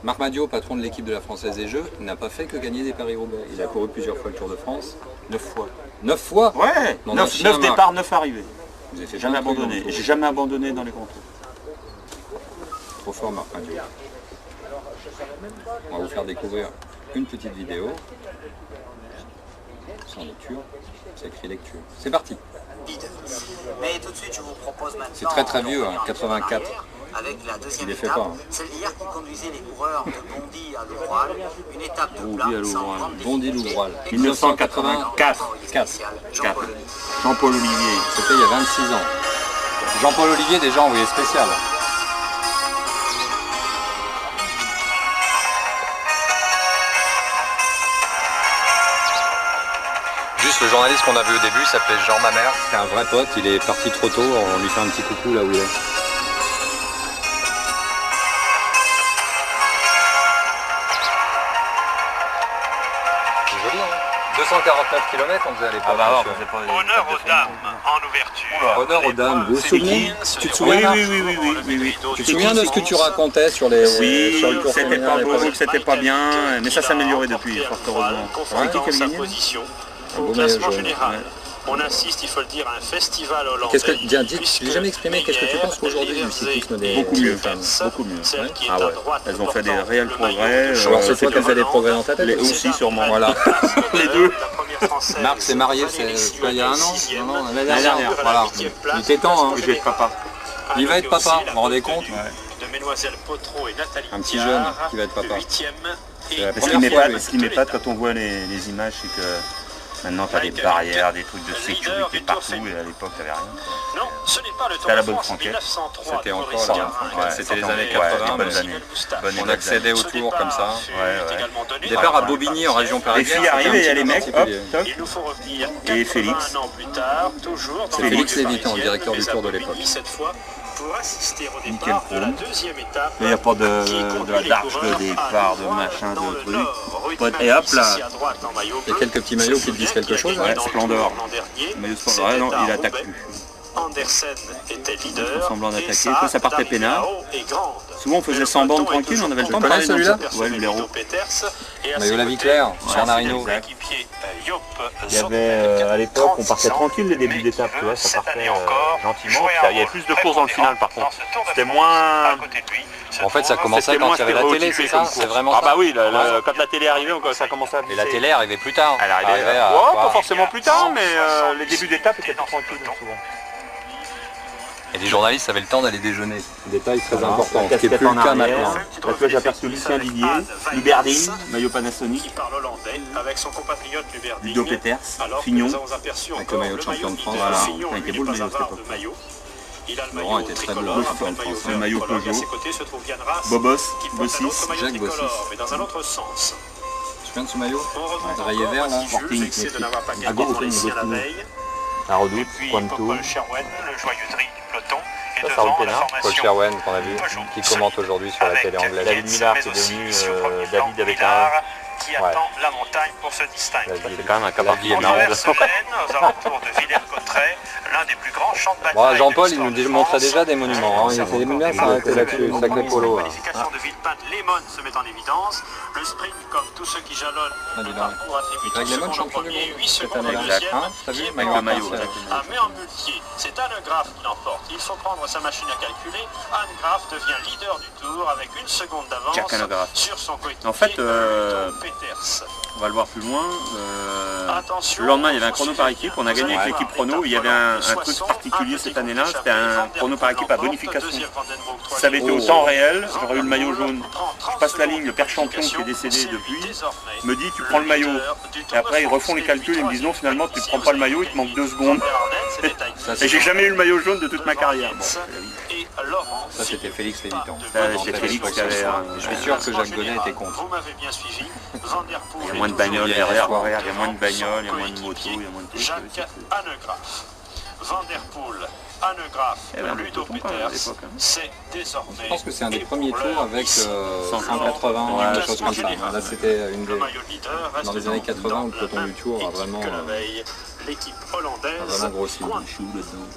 Marc Madiot, patron de l'équipe de la Française des Jeux, n'a pas fait que gagner des Paris-Roubaix. Il a couru plusieurs fois le Tour de France. 9 fois. 9 fois? Ouais, 9 départs, 9 arrivées. Vous avez fait jamais abandonné. J'ai jamais abandonné dans les grands tours. Trop fort Marc Madiot. On va vous faire découvrir une petite vidéo. Sans lecture, c'est écrit lecture. C'est parti. Mais tout de suite, je vous propose maintenant... C'est très vieux, hein, 84. Avec la deuxième Il étape, pas, hein. celle d'hier qui conduisait les coureurs de Bondy à Louvral, une étape de plat sans grande Bondy-Louvral. 1984. Jean-Paul Olivier. C'était il y a 26 ans. Jean-Paul Olivier, déjà envoyé spécial. Juste le journaliste qu'on a vu au début s'appelait Jean Mamère. C'est un vrai pote, il est parti trop tôt, on lui fait un petit coucou là où il est. C'est joli, hein. 249 km on faisait à l'époque. Ah bah Honneur aux dames en ouverture. Honneur aux dames, vous vous souvenez? Tu te souviens? Oui. Tu te souviens de ce que tu racontais sur les sur le tour C'était féminin pas à beau, l'époque? c'était pas bien, mais ça s'est amélioré depuis, fort heureusement. C'est qui qui a gagné? Au classement général. On insiste, il faut le dire, à un festival hollandais. Qu'est-ce que, j'ai jamais exprimé, qu'est-ce que tu penses qu'aujourd'hui le cyclisme des Beaucoup mieux, femmes? beaucoup mieux. Celle qui est Ah à ouais. droite, Elles ont fait des portant réels le progrès. maillot Alors c'est toi qui as fait des progrès dans ta tête? Les aussi sûrement. Voilà. Les deux. Marc s'est marié il y a un an? Non, l'année dernière. Voilà. Il était temps, hein. Je vais être papa. Il va être papa, vous vous rendez compte? De Mesdemoiselles Potreau et Nathalie Un petit jeune qui va être papa. Ce qui m'épate quand on voit les images, c'est que maintenant tu as des barrières, des trucs de sécurité partout, et à l'époque tu n'avais rien. Non, ce n'est pas le Tour T'as la de bonne France franquette. 1903. C'était encore là, Ouais, c'était les c'était années des 80, bonnes mais années. on accédait au tour comme ça. Ouais. Départ à Bobigny en région Les parisienne. filles arrivent et il y a les mecs, hop, toc. Il nous faut revenir Et Félix. 81 ans plus tard, toujours dans C'est la Félix banlieue Lévitan, le parisienne, directeur du mais à Tour de Bobigny l'époque. cette fois, pour assister au Nickel départ de la chrome. deuxième étape. Il n'y a pas qui de conduit la les d'arche coureurs de à départ, de Louvral, machin, dans de le trucs. nord, rue Et du hop là. ici à droite en maillot Il y a bleu. quelques petits maillots qui te disent quelque chose. Ouais, Dans le Splendor. Tour l'an dernier, Maillot Splendor, ouais, non, c'était il à attaque Roubaix. plus. Andersen était Ils leader. font semblant et d'attaquer. sa Toi, ça partait hâte d'arriver peinard. là-haut est grande. Souvent on faisait 100 bandes tranquille, on avait le temps de connais parler celui-là? Ouais, le blaireau. Maillot La Vie Claire, Bernard Hinault. Il y avait à l'époque, on partait tranquille les débuts d'étape, tu vois, ça partait gentiment. Il y avait plus de courses dans le final par contre. C'était moins. En fait, ça commençait quand il y avait la télé, c'est ça? C'est vraiment ça? Ah bah oui, quand la télé arrivait, ça commençait à Et la télé arrivait plus tard. Elle arrivait à ouais, quoi? pas forcément plus tard, mais les débuts d'étape étaient plus tranquilles souvent. Et les journalistes avaient le temps d'aller déjeuner. Détail très Voilà. important, La ce qui est casquette plus en le cas arrière. maintenant. Là, tu vois, j'ai aperçu Lucien Didier, Luberding, maillot Panasonic, Qui parle hollandais avec son compatriote Luberding. Ludo Peters, Alors que Fignon. nous avons aperçu Avec encore le maillot de champion de France. leader. Voilà. Fignon, Il était lui, beau, le n'est pas maillot, à cette avare de époque. maillot. Il a le Laurent maillot était très tricolore, beau, après champion le de maillot France, vert le maillot tricolore. Et à Peugeot. ses côtés se trouve Yann Ras, Bobos, qui porte un Bossis, autre maillot Jacques Bossis. tricolore, mais dans un autre sens. Tu te souviens de ce maillot? On remonte Rayé encore, vert, là, voici Jules, Sporting, vexé de n'avoir pas à gagné gauche, devant les il siens la me veille. La Redoute, Et puis Quanto. Paul Sherwen, le joyeuserie du peloton, est Ça, ça devant roule la peinard. Paul formation. Sherwen qu'on a vu, Peugeot, qui commente aujourd'hui sur la avec télé anglaise. David Millard, mais qui est aussi devenu ici au premier plan, David avec Millard, un. qui Ouais. attend la montagne pour se distinguer. C'est quand même un cas La vie est On marrante. traverse l'Aisne, aux alentours de Villers-Cotterêts, l'un des plus grands champs de bataille. Bon, Jean-Paul, de il nous l'histoire de montrait France. déjà des monuments. Hein. Il aime bien s'arrêter là-dessus, sacré polo. La qualification de Villepinte, Lemon se met en évidence. Le sprint, comme tous ceux qui jalonnent Ah, le dis donc. parcours, attribue Greg 2 Lemon, secondes au champion du premier, monde 8 cette secondes au année-là. deuxième. Hein, t'as vu, qui est maillot en maillot, tête. exactement. À Méan-Muletier, c'est Anne Graff qui l'emporte. Il faut prendre sa machine à calculer. Anne Graff devient leader du tour avec 1 seconde d'avance Jack Anne Graff. sur son coéquipier. En fait, Tom Peters. On va le voir plus loin. Attention, Le lendemain, il y avait un chrono par équipe. On a gagné avec l'équipe chrono. Il y avait un truc particulier cette année-là. C'était un chrono par équipe à bonification. Ça avait été au temps réel. J'aurais eu le maillot jaune. Je passe la ligne. Le père champion qui est décédé depuis me dit tu prends le maillot. Et après, ils refont les calculs. Ils me disent non, finalement, tu ne prends pas le maillot. Il te manque 2 secondes. Et j'ai jamais eu le maillot jaune de toute ma carrière. Bon, Ça, c'était Félix Lévitan. c'était Félix qui avait Je suis sûr que Jacques Gonnet était contre. Vous m'avez bien suivi. Van der Poel il y a est moins de toujours bagnoles derrière, derrière, il y a moins de bagnoles, il y a moins de son motos, il y a moins de trucs. Jacques Hanegraaff, Van der Poel, Hanegraaff, Eh ben, Ludo peloton, quand même, à Peters, l'époque, hein. c'est désormais. Je pense que c'est un des et premiers pour tours l'heure, avec 180, Ouais, des choses comme ça. Là, c'était une le des... maillot leader reste Dans les années 80, dans le peloton la du Tour a même vraiment, équipe que la veille. L'équipe hollandaise vraiment grossi. Quanto. Chou là-dedans.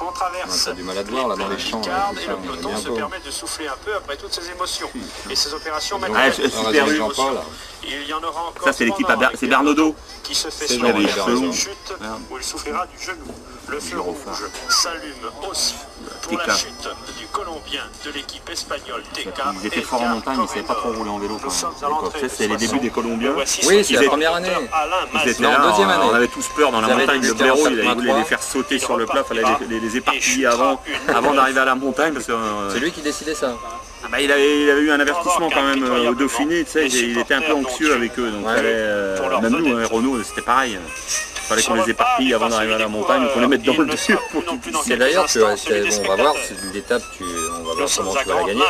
On traverse On a du mal à te voir, là, dans les champs, là, Picarde tout et ça, le on est peloton se bientôt. permet de souffler un peu après toutes ces émotions. Et ces opérations Ah, manuelles. super eu. Jean-Paul. Il y en aura encore. Ça c'est l'équipe à cependant c'est Bernaudo. qui se fait C'est soigner Jean-Paul après Bernaudo. une chute où il souffrira du genou. Le feu rouge s'allume aussi pour la TK. chute du Colombien de l'équipe espagnole TK. Ils étaient forts en montagne, ils ne savaient pas trop rouler en vélo quand même. À l'époque. Ça, c'est les débuts des Colombiens. Oui, c'est la première année. Ils étaient Non, là, deuxième année. on avait tous peur dans la Ils avaient montagne. Le débuté en blaireau, il 83. voulait les faire sauter sur le plat, il fallait les éparpiller avant d'arriver à la montagne. Parce que, C'est lui qui décidait ça. il avait eu un avertissement quand même au Dauphiné, tu sais, il était un peu anxieux avec eux. Donc même nous, Renault, c'était pareil. Il fallait qu'on les éparpille avant d'arriver à la montagne, qu'on les mette dans le dur. C'est d'ailleurs que, on va voir, c'est l'étape, on va voir comment tu vas la gagner.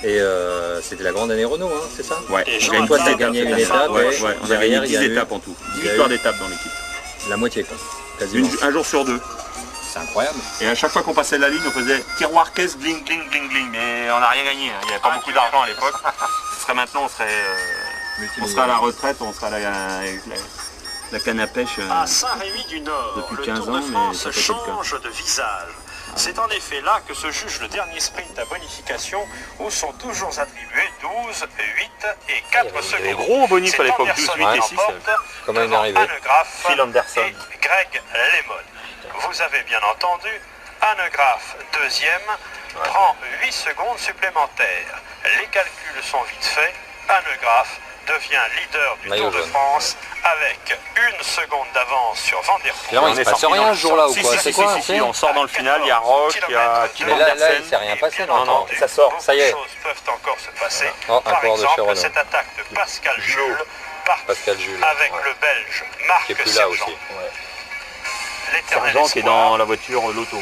Et c'était la grande année Renault, hein, c'est ça? Ouais, Et toi, tu as gagné une étape, ouais, et on avait derrière, gagné il y a 10 eu étapes en tout. 10 il y a victoires eu- d'étapes dans l'équipe. la moitié, quoi, quasiment. Un jour sur deux. C'est incroyable. Et à chaque fois qu'on passait la ligne, on faisait tiroir caisse, bling, bling, bling, bling. Mais on n'a rien gagné, hein. Il n'y avait pas beaucoup d'argent à l'époque. Ce serait maintenant, on serait à la retraite, on serait avec la canne à pêche. À Saint-Rémy-du-Nord, depuis le 15 Tour ans, de mais France ça fait quelqu'un. change de visage. C'est en effet là que se juge le dernier sprint à bonification où sont toujours attribués 12, 8 et 4 secondes. gros bonus C'est à l'époque, Anderson 12, 8 et qui 6. remporte Comment il est devant arrivé? Anne Graff Phil Anderson. et Greg Lemon. Vous avez bien entendu, Anne Graff, deuxième, prend 8 secondes supplémentaires. Les calculs sont vite faits. Anne Graff devient leader du Maillot Tour de jaune. France avec 1 seconde d'avance sur Van der Poel. Finalement, il se passe rien ce jour-là ou quoi? C'est quoi? Si, on sort dans le final, il y a Roche, il y a Kim Mais là, Andersen. il s'est rien passé, Non, non, non? ça sort. Ça y est. Beaucoup de choses peuvent encore se passer. Oh, un Par coureur de chez exemple, Renault. cette attaque de Pascal Jules part Pascal Jules. avec Ouais. le Belge Marc Qui est plus là Sergent. aussi, L'éternel Sergent qui est espoir, dans la voiture Loto.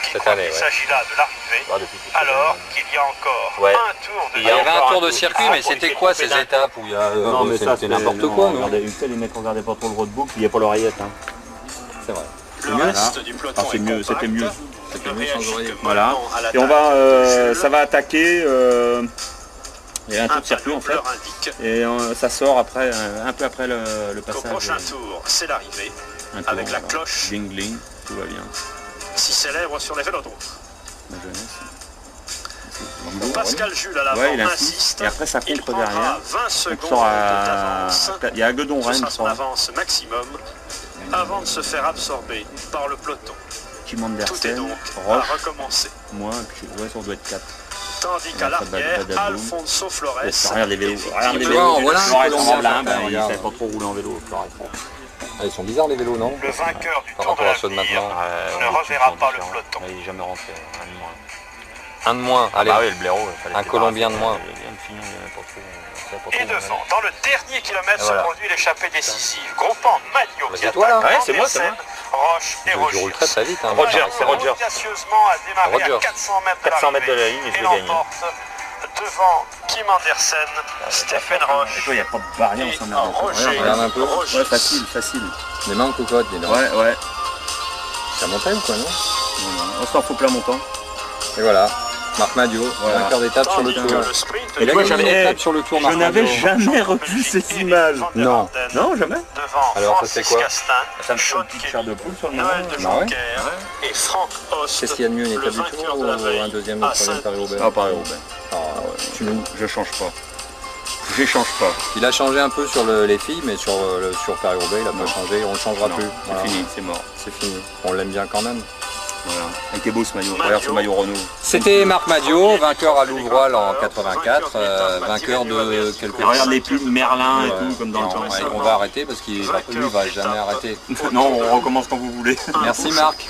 qui cette croit année, qu'il ouais. s'agit là de l'arrivée, alors qu'il y a encore Ouais. un tour de Il y avait un encore tour un de tour. circuit, mais c'était quoi ces étapes où il y a... Non, mais ça, c'était n'importe quoi, non? Regardez, les mecs regardaient pas trop le roadbook, il n'y a pas l'oreillette. Hein. C'est vrai. Le mieux, reste du peloton Enfin, c'est est mieux, compact, c'était mieux. C'était ne mieux sans réagit oreiller. que Voilà. mollement à Et on l'attaque. va, Jules, ça va attaquer. Il y a un tour de circuit en fait. leur indique Et ça sort après, un peu après le qu'au passage. prochain tour, c'est l'arrivée, Un tour, avec la voilà. cloche. Bling bling, tout va bien. si célèbre sur les vélodromes. Ma jeunesse. Pascal Jules à l'avant Ouais, il insiste. insiste. Et après, ça Il contre prendra derrière. 20 On secondes sort d'avance. Il y a Guedon Ce Rennes, sera je son crois. avance maximum avant de se faire absorber par le peloton. Tim Tout est Andersen, donc à Roche, recommencer. moi, puis ouais, ça doit être 4. Tandis qu'à ça l'arrière, Badaboum. Alfonso Flores. Regarde les vélos. Regarde les Tu vélos. vois, en voilà un Flores, Colombien, en blanc, regarde. il savait pas trop rouler en vélo. Flores. Ah, ils sont bizarres les vélos, non? Le vainqueur du Par Tour de rapport à ceux de l'avenir maintenant. ne reverra pas le peloton. Il n'est jamais rentré, un de moins. Un de moins, allez. Ah oui, le blaireau. il fallait Un se Colombien de débarrasser. moins. Il vient de finir, il avait pas trop- Et devant, dans le dernier kilomètre, Voilà. se produit l'échappée décisive, groupant Maillot Mais qui c'est toi, là. attaque Ouais, c'est moi, c'est Andersen, Roche et Tu Roger. roules très très vite, hein. Roger, c'est Roger. Audacieusement a démarré à Roger. 400 mètres de 400 mètres de la l'arrivée ligne et je et l'ai gagné. l'emporte devant Kim Andersen, Stephen Et Roche toi, il n'y a pas de barrière, on et s'emmerde. Roger. Regarde un peu. Roger. Ouais, facile, facile. Les mains en cocotte, dis donc. Ouais, ouais. C'est la montagne, quoi, non? On se faux plein montant. Et voilà. Marc Madiot, Voilà. vainqueur d'étape sur le Tandis tour. que le sprint Et là, vois, il y a une j'avais- étape sur le tour, Je Marc n'avais Madiot. jamais revu cette image. Non. Non, jamais. devant Alors, ça, Francis c'est quoi? Castin, Ça me fait Sean une petite chair Kelly, de poule sur le moment. Noël de Bah ouais. Jonquer et Franck Host. Qu'est-ce qu'il y a de mieux, une le étape du vainqueur tour de ou la veille un deuxième ou à un troisième Paris-Roubaix? Ah, Paris-Roubaix. Ah, Je change pas. J'échange pas. Il a changé un peu sur les filles, mais sur Paris-Roubaix, il a pas changé, on ne changera Non, plus. Voilà. c'est fini, c'est mort. C'est fini. On l'aime bien quand même. Voilà. Il était beau ce maillot. Regarde ce maillot Renault. C'était Marc Madiot, vainqueur à Louvroil en 84, vainqueur de quelques... Et regarde les pubs Merlin et Ouais. tout, comme dans Non, le temps. ouais, on va arrêter parce qu'il va jamais arrêter. Non, on recommence quand vous voulez. Merci Marc.